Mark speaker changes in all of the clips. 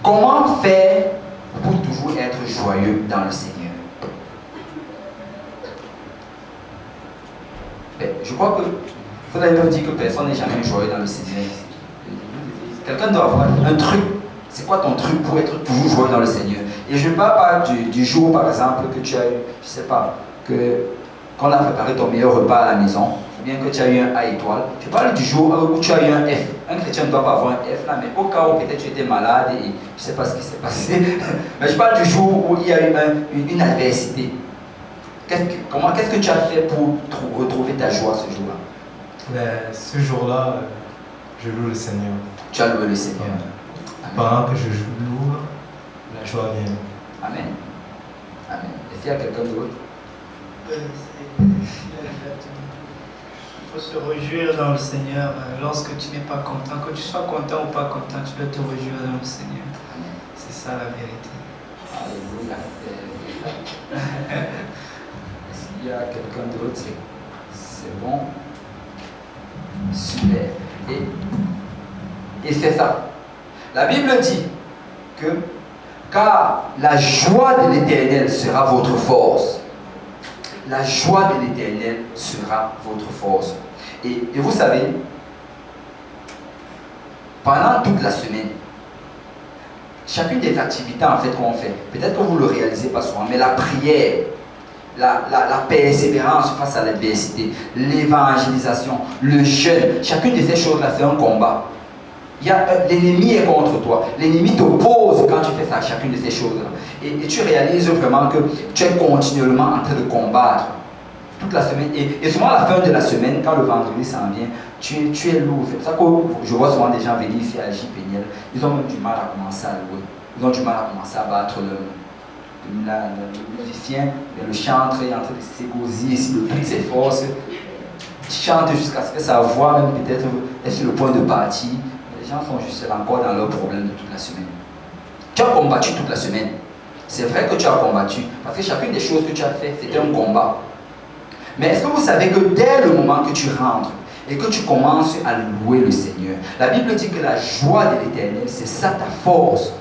Speaker 1: Comment faire pour toujours être joyeux dans le Seigneur? Je crois que vous allez me dire que personne n'est jamais joyeux dans le Seigneur. Quelqu'un doit avoir un truc. C'est quoi ton truc pour être toujours joyeux dans le Seigneur? Et je ne parle pas du jour, par exemple, que tu as eu, je ne sais pas, qu'on a préparé ton meilleur repas à la maison, ou bien que tu as eu un A étoile. Je parle du jour où tu as eu un F. Un chrétien ne doit pas avoir un F là, mais au cas où peut-être tu étais malade et je ne sais pas ce qui s'est passé. Mais je parle du jour où il y a eu une adversité. Qu'est-ce que tu as fait pour retrouver ta joie ce jour-là?
Speaker 2: Ce jour-là, je loue le Seigneur.
Speaker 1: Tu as loué le Seigneur.
Speaker 2: Pendant que je loue, la joie vient.
Speaker 1: Amen. Amen. Est-ce qu'il y a quelqu'un d'autre?
Speaker 3: Il faut se réjouir dans le Seigneur lorsque tu n'es pas content. Que tu sois content ou pas content, tu dois te réjouir dans le Seigneur. C'est ça la vérité.
Speaker 1: Alléluia. Est-ce qu'il y a quelqu'un d'autre? C'est bon. Super. Et c'est ça. La Bible dit que car la joie de l'Éternel sera votre force. La joie de l'Éternel sera votre force. Et vous savez, pendant toute la semaine, chacune des activités en fait qu'on fait, peut-être que vous ne le réalisez pas souvent, mais la prière, la persévérance face à l'adversité, l'évangélisation, le jeûne, chacune de ces choses-là, c'est un combat. L'ennemi est contre toi. L'ennemi t'oppose quand tu fais ça, chacune de ces choses-là. Et tu réalises vraiment que tu es continuellement en train de combattre toute la semaine. Et souvent à la fin de la semaine, quand le vendredi s'en vient, tu es lourd. C'est pour ça que je vois souvent des gens venir ici à J-Péniel. Ils ont même du mal à commencer à louer. Ils ont du mal à commencer à battre le musicien, le chantre est en train de s'égosiller ici de toutes ses forces. Il chante jusqu'à ce que sa voix même peut-être est sur le point de partir. Les gens sont juste encore dans leurs problèmes de toute la semaine. Tu as combattu toute la semaine. C'est vrai que tu as combattu. Parce que chacune des choses que tu as fait, c'était un combat. Mais est-ce que vous savez que dès le moment que tu rentres et que tu commences à louer le Seigneur, la Bible dit que la joie de l'Éternel, c'est ça ta force.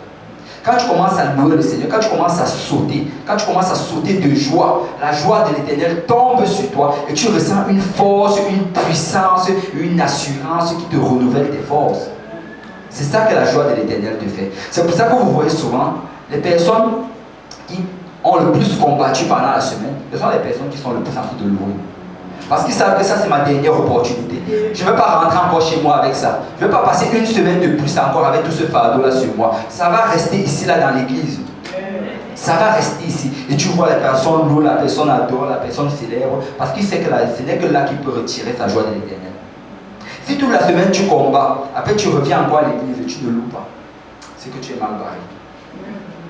Speaker 1: Quand tu commences à louer le Seigneur, quand tu commences à sauter de joie, la joie de l'Éternel tombe sur toi et tu ressens une force, une puissance, une assurance qui te renouvelle tes forces. C'est ça que la joie de l'Éternel te fait. C'est pour ça que vous voyez souvent les personnes qui ont le plus combattu pendant la semaine, ce sont les personnes qui sont le plus en train de louer. Parce qu'ils savent que ça c'est ma dernière opportunité. Je ne veux pas rentrer encore chez moi avec ça. Je ne veux pas passer une semaine de plus encore avec tout ce fardeau-là sur moi. Ça va rester ici, là, dans l'église. Ça va rester ici. Et tu vois la personne loue, la personne adore, la personne célèbre. Parce qu'il sait que ce n'est que là qu'il peut retirer sa joie de l'Éternel. Si toute la semaine tu combats, après tu reviens encore à l'église et tu ne loues pas, c'est que tu es mal barré.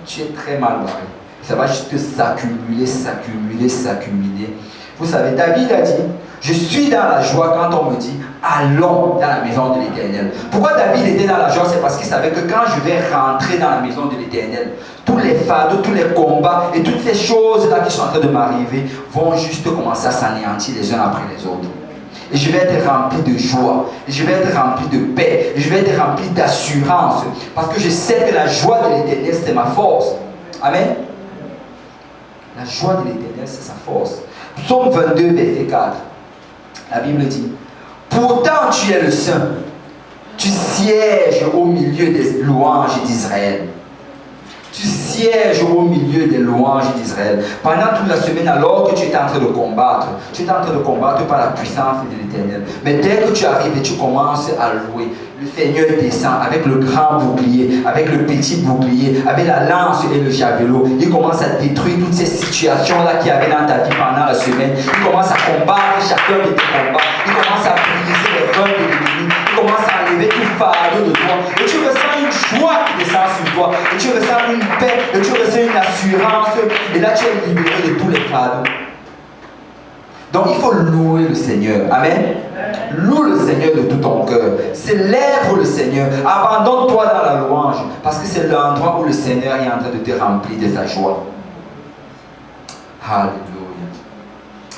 Speaker 1: Tu es très mal barré. Ça va juste s'accumuler, s'accumuler, s'accumuler. Vous savez, David a dit, je suis dans la joie quand on me dit, allons dans la maison de l'Éternel. Pourquoi David était dans la joie? C'est parce qu'il savait que quand je vais rentrer dans la maison de l'Éternel, tous les fardeaux, tous les combats et toutes ces choses-là qui sont en train de m'arriver vont juste commencer à s'anéantir les uns après les autres. Et je vais être rempli de joie, et je vais être rempli de paix, et je vais être rempli d'assurance, parce que je sais que la joie de l'Éternel, c'est ma force. Amen. La joie de l'Éternel, c'est sa force. Psaume 22, verset 4. La Bible dit, pourtant tu es le Saint, tu sièges au milieu des louanges d'Israël. Tu sièges au milieu des louanges d'Israël. Pendant toute la semaine, alors que tu es en train de combattre, tu es en train de combattre par la puissance de l'Éternel. Mais dès que tu arrives et tu commences à louer, le Seigneur descend avec le grand bouclier, avec le petit bouclier, avec la lance et le javelot. Il commence à détruire toutes ces situations-là qu'il y avait dans ta vie pendant la semaine. Il commence à combattre chacun de tes combats. Il commence à briser les reins de l'ennemi. Il commence à enlever tout fardeau de toi. Et tu ressens une joie qui descend sur toi. Et tu ressens une paix. Et tu ressens une assurance. Et là, tu es libéré de tous les fardeaux. Donc, il faut louer le Seigneur. Amen. Loue le Seigneur de tout ton cœur. Célèbre le Seigneur. Abandonne-toi dans la louange. Parce que c'est l'endroit où le Seigneur est en train de te remplir de sa joie. Alléluia.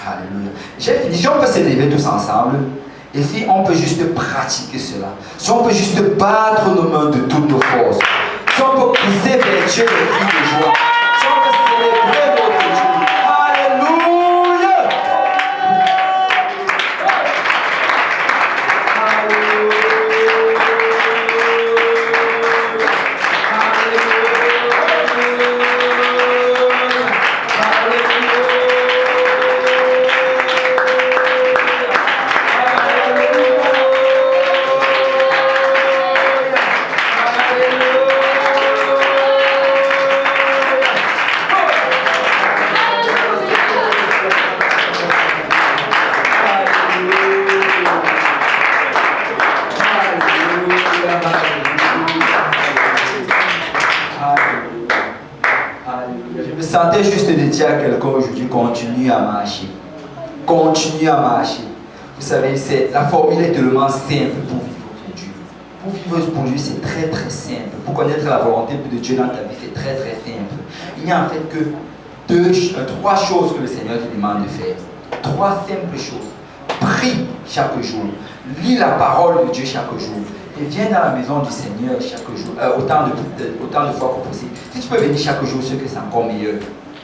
Speaker 1: Alléluia. J'ai fini. Si on peut s'élever tous ensemble. Et si on peut juste pratiquer cela. Si on peut juste battre nos mains de toutes nos forces. Si on peut pousser vers Dieu le cri de joie. Si on peut célébrer notre Dieu. Alléluia. Je me sentais juste de dire à quelqu'un aujourd'hui, continue à marcher. Continue à marcher. Vous savez, la formule est tellement simple pour vivre pour Dieu. Pour vivre pour Dieu, c'est très très simple. Pour connaître la volonté de Dieu dans ta vie, c'est très très simple. Il n'y a en fait que trois choses que le Seigneur te demande de faire. Trois simples choses. Prie chaque jour. Lis la parole de Dieu chaque jour. Et viens dans la maison du Seigneur chaque jour, autant de fois que possible. Si tu peux venir chaque jour, c'est que c'est encore meilleur.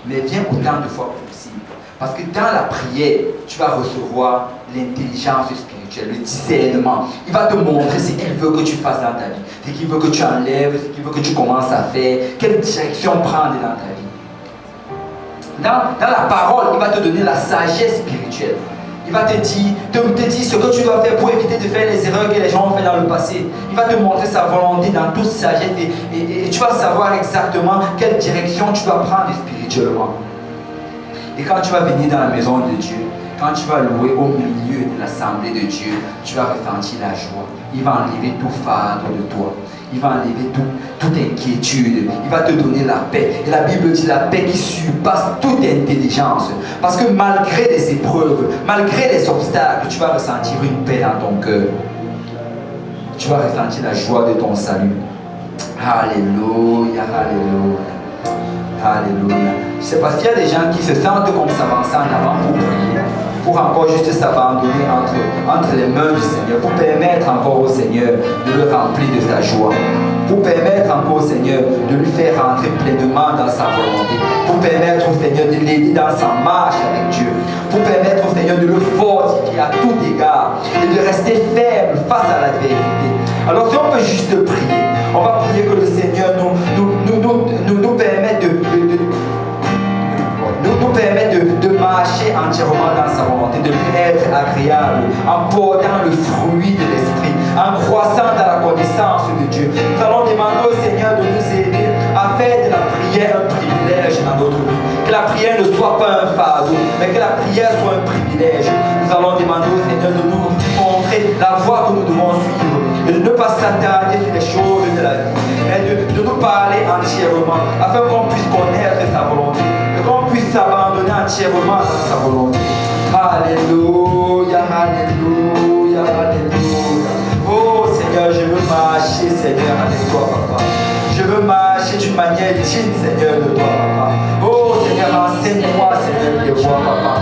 Speaker 1: Mais viens autant de fois que possible. Parce que dans la prière, tu vas recevoir l'intelligence spirituelle, le discernement. Il va te montrer ce qu'il veut que tu fasses dans ta vie, ce qu'il veut que tu enlèves, ce qu'il veut que tu commences à faire, quelle direction prendre dans ta vie. Dans la parole, il va te donner la sagesse spirituelle. Il va te dire ce que tu dois faire pour éviter de faire les erreurs que les gens ont fait dans le passé. Il va te montrer sa volonté dans toute sagesse et tu vas savoir exactement quelle direction tu dois prendre spirituellement. Et quand tu vas venir dans la maison de Dieu, quand tu vas louer au milieu de l'assemblée de Dieu, tu vas ressentir la joie. Il va enlever tout fardeau de toi. Il va enlever toute inquiétude. Il va te donner la paix. Et la Bible dit la paix qui surpasse toute intelligence. Parce que malgré les épreuves, malgré les obstacles, tu vas ressentir une paix dans ton cœur. Tu vas ressentir la joie de ton salut. Alléluia, alléluia. Alléluia. Je ne sais pas s'il y a des gens qui se sentent comme s'avancer en avant pour prier, pour encore juste s'abandonner entre les mains du Seigneur, pour permettre encore au Seigneur de le remplir de sa joie, pour permettre encore au Seigneur de lui faire rentrer pleinement dans sa volonté, pour permettre au Seigneur de l'aider dans sa marche avec Dieu, pour permettre au Seigneur de le fortifier à tout égard et de rester ferme face à l'adversité. Alors si on peut juste prier, on va prier que le Seigneur nous permette de marcher entièrement dans sa volonté, de lui être agréable, en portant le fruit de l'esprit, en croissant dans la connaissance de Dieu. Nous allons demander au Seigneur de nous aider à faire de la prière un privilège dans notre vie. Que la prière ne soit pas un fardeau, mais que la prière soit un privilège. Nous allons demander au Seigneur de nous montrer la voie que nous devons suivre, et de ne pas s'attarder sur les choses de la vie, mais de nous parler entièrement, afin qu'on puisse connaître sa volonté, et qu'on puisse s'abandonner entièrement dans sa volonté. Alléluia, alléluia, alléluia. Oh Seigneur, je veux marcher, Seigneur, avec toi, Papa. Je veux marcher d'une manière digne, Seigneur, de toi, Papa. Oh Seigneur, enseigne-moi, Seigneur, les voies, Papa.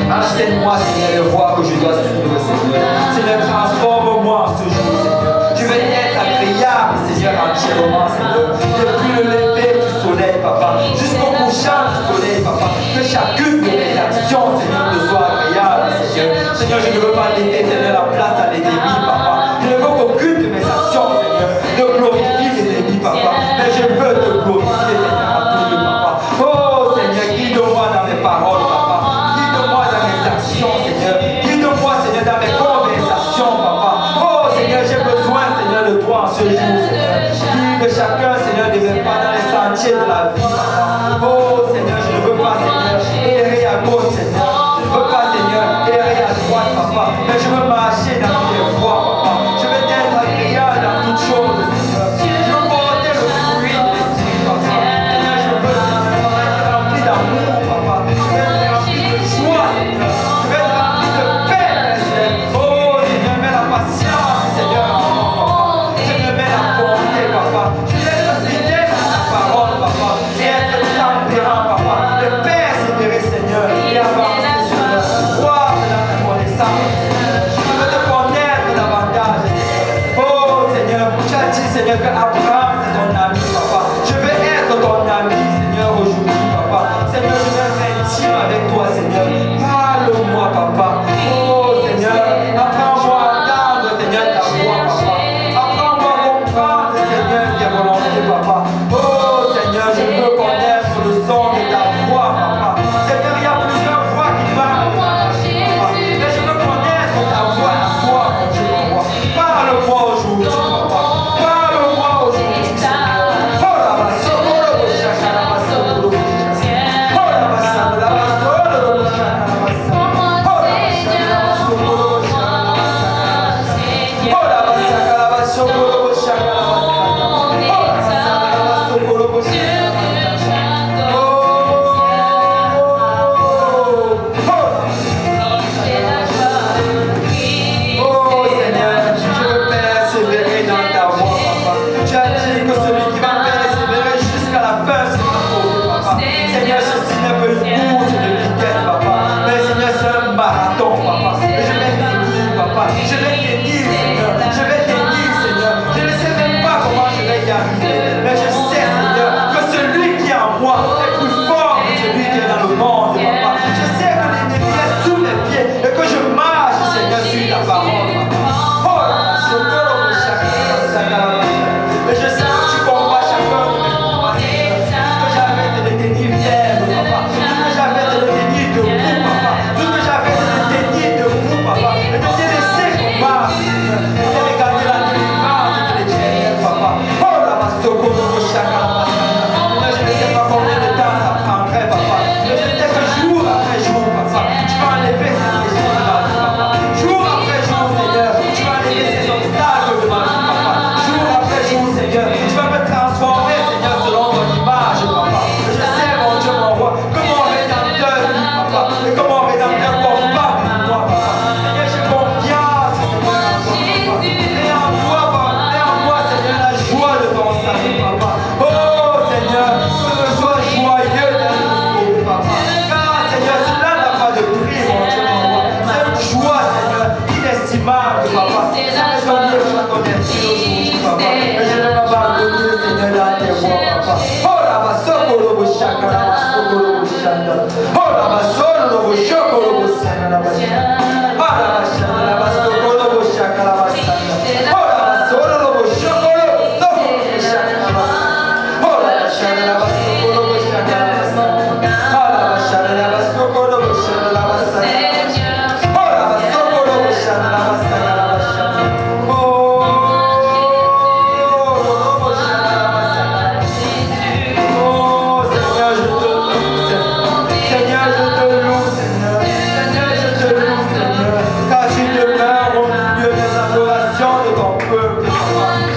Speaker 1: Enseigne-moi, Seigneur, les voies que je dois suivre, Seigneur. Seigneur, transforme-moi en ce jour, Seigneur. Je veux être agréable, Seigneur, entièrement, Seigneur. Depuis le lever du soleil, Papa, jusqu'au couchant du soleil, Papa. Que chacune de mes actions, Seigneur, te soit agréable, Seigneur. Seigneur, je ne veux pas laisser, Seigneur, la place à l'ennemi, Papa. Je ne veux qu'aucune de mes actions, Seigneur, ne glorifie l'ennemi, Papa. Mais je veux te glorifier, Seigneur, à tout le Papa. Oh, Seigneur, guide-moi dans mes paroles, Papa. Guide-moi dans mes actions, Seigneur. Guide-moi, Seigneur, dans mes conversations, Papa. Oh, Seigneur, j'ai besoin, Seigneur, de toi en ce jour, Seigneur. Guide chacun, Seigneur, ne vienne pas dans les sentiers de la vie, Papa. Oh, Seigneur, je ne veux pas, Seigneur, errer à gauche, Seigneur. Je ne veux pas, Seigneur, errer à droite, Papa. Mais je veux marcher dans tes voies, Papa. Je veux être agréable dans toutes choses, Seigneur. Je veux porter le fruit de l'esprit, Papa. Seigneur, je veux être rempli d'amour, Papa. Je veux être rempli de joie, Seigneur. Je veux être rempli de paix, Seigneur. Oh, Seigneur, mets la patience, Seigneur, en moi, Papa. Seigneur, mets la bonté, Papa. Je veux être fidèle à ta parole, Papa. Et être tempérant, Papa. De persévérer, Seigneur. Et avancer, Seigneur. Croire dans ta connaissance, Seigneur. Je veux te connaître davantage, Seigneur. Oh, Seigneur, tu as dit, Seigneur, que Abraham, c'est ton ami, Papa. Car tu demeures au milieu des adorations de ton peuple.